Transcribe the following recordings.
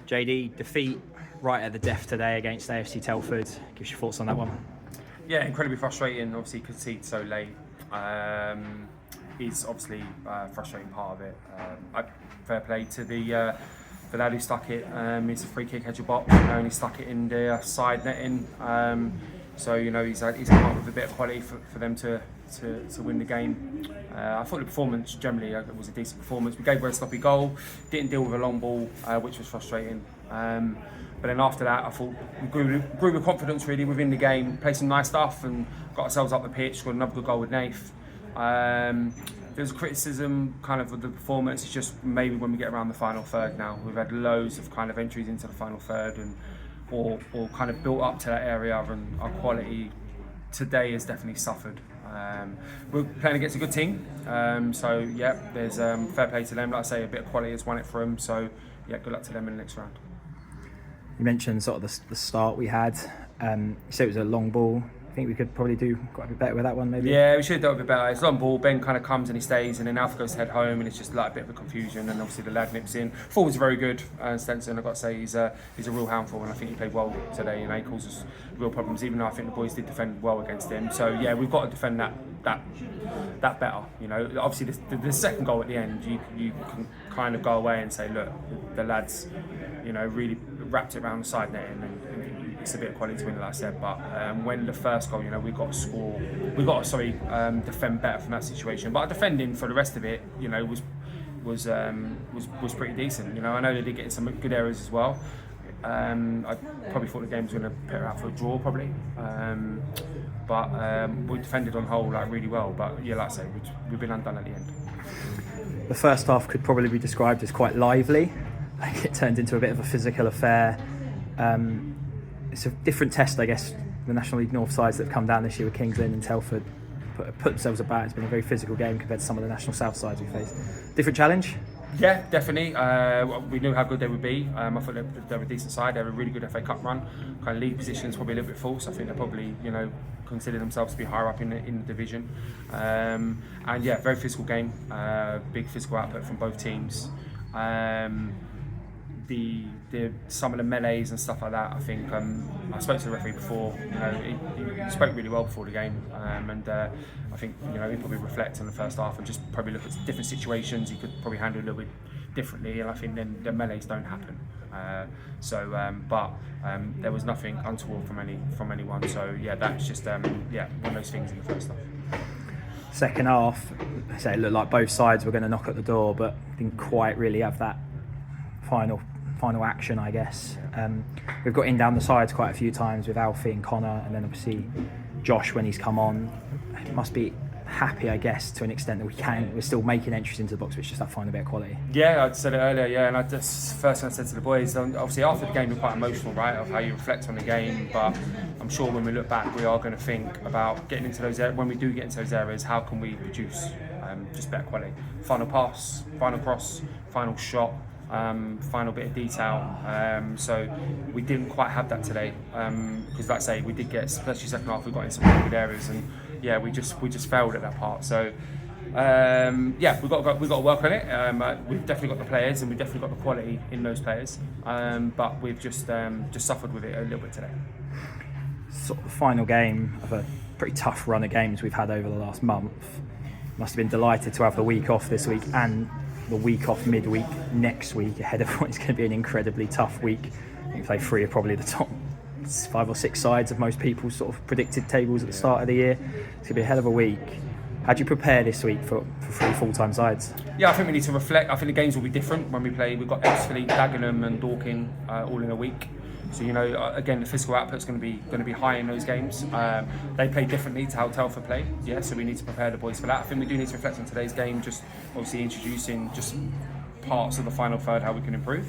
JD, defeat right at the death today against AFC Telford. Give us your thoughts on that one. Yeah, incredibly frustrating. Obviously, concede so late is obviously a frustrating part of it. Fair play to the lad who stuck it. It's a free kick edge of box, and he stuck it in the side netting. So he's come up with a bit of quality for them to win the game. I thought the performance generally was a decent performance. We gave away a sloppy goal, didn't deal with a long ball, which was frustrating. But then after that, I thought we grew with confidence really within the game, played some nice stuff and got ourselves up the pitch, scored another good goal with Nath. There's a criticism kind of the performance. It's just maybe when we get around the final third now, we've had loads of kind of entries into the final third or kind of built up to that area, and our quality today has definitely suffered. We're playing against a good team, so yeah, there's fair play to them. Like I say, a bit of quality has won it for them, so yeah, good luck to them in the next round. You mentioned sort of the start we had. You said it was a long ball. I think we could probably do quite a bit better with that one, maybe. Yeah, we should have done a bit better. It's a long ball. Ben kind of comes and he stays, and then Alf goes to head home, and it's just like a bit of a confusion. And obviously the lad nips in. Forward's very good. Stenson, I've got to say, he's a real handful, and I think he played well today. He caused us real problems, even though I think the boys did defend well against him. So yeah, we've got to defend that better. Obviously the second goal at the end, you can kind of go away and say, look, the lads, really wrapped it around the side net, and it's a bit of quality to win, like I said. But when the first goal, we got to score. We got to defend better from that situation. But our defending for the rest of it, was pretty decent. I know they did get some good errors as well. I probably thought the game was going to put out for a draw, probably. But we defended on whole really well. But yeah, like I say, we've been undone at the end. The first half could probably be described as quite lively. It turned into a bit of a physical affair. It's a different test, I guess. The National League North sides that have come down this year with Kings Lynn and Telford put themselves about. It's been a very physical game compared to some of the National South sides we faced. Different challenge? Yeah, definitely. We knew how good they would be. I thought they were a decent side. They had a really good FA Cup run. Kind of league positions probably a little bit false. I think they probably consider themselves to be higher up in the division. And yeah, very physical game. Big physical output from both teams. Some of the melees and stuff like that, I think I spoke to the referee before. He spoke really well before the game, and I think he probably reflect on the first half and just probably look at different situations. He could probably handle it a little bit differently, and I think then the melees don't happen. But there was nothing untoward from anyone. So yeah, that's just one of those things in the first half. Second half, it looked like both sides were going to knock at the door, but didn't quite really have that final action, I guess. We've got in down the sides quite a few times with Alfie and Connor, and then obviously Josh when he's come on. Must be happy, I guess, to an extent that we're still making entries into the box, but it's just that final bit of quality. Yeah, I said it earlier, and first thing I said to the boys, obviously after the game we're quite emotional, right, of how you reflect on the game, but I'm sure when we look back we are going to think about getting into those areas. When we do get into those areas, how can we produce just better quality? Final pass, final cross, final shot, final bit of detail. So we didn't quite have that today, because like I say, we did get, especially second half, we got in some really good areas, and yeah, we just failed at that part. So yeah, we've got to work on it. We've definitely got the players, and we've definitely got the quality in those players, but we've just suffered with it a little bit today. Sort of the final game of a pretty tough run of games we've had over the last month. Must have been delighted to have the week off this week and the week off midweek next week ahead of what is going to be an incredibly tough week. I think play three of probably the top 5 or 6 sides of most people's sort of predicted tables at the start of the year. It's going to be a hell of a week. How do you prepare this week for 3 full-time sides? Yeah, I think we need to reflect. I think the games will be different when we play. We've got Ebbsfleet, Dagenham and Dorking all in a week. So again, the physical output's going to be high in those games. They play differently to how Telford play. Yeah, so we need to prepare the boys for that. I think we do need to reflect on today's game. Just obviously introducing just parts of the final third, how we can improve.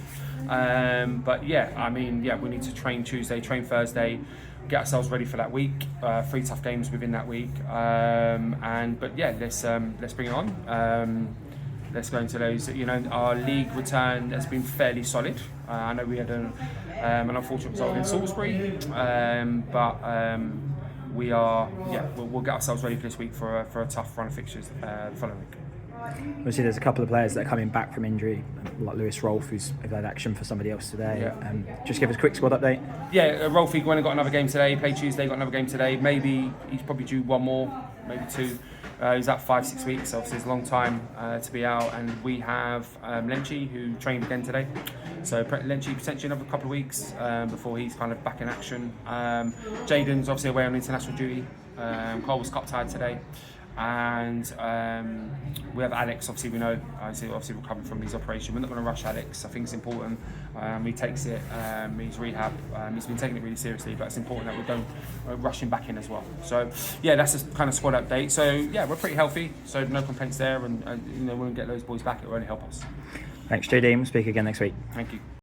But yeah, we need to train Tuesday, train Thursday, get ourselves ready for that week. 3 tough games within that week. But yeah, let's bring it on. Let's go into those. Our league return has been fairly solid. I know we had an unfortunate result against Salisbury, but we'll get ourselves ready for this week for a tough run of fixtures the following week. Obviously, there's a couple of players that are coming back from injury, like Lewis Rolfe, who's had action for somebody else today. Yeah. Just give us a quick squad update. Yeah, Rolfe went and got another game today. Played Tuesday, got another game today. Maybe he's probably due one more, maybe two. He's out 5-6 weeks, obviously it's a long time to be out. And we have Lenchi, who trained again today. So Lenchi potentially another couple of weeks before he's kind of back in action. Jaden's obviously away on international duty. Cole was cup tied today. And we have Alex, obviously we know, obviously recovering from his operation. We're not going to rush Alex. I think it's important. He takes it, he's rehab, he's been taking it really seriously, but it's important that we don't rush him back in as well. So yeah, that's the kind of squad update. So yeah, we're pretty healthy, so no complaints there, and when we get those boys back, it will only help us. Thanks, JD. We'll speak again next week. Thank you.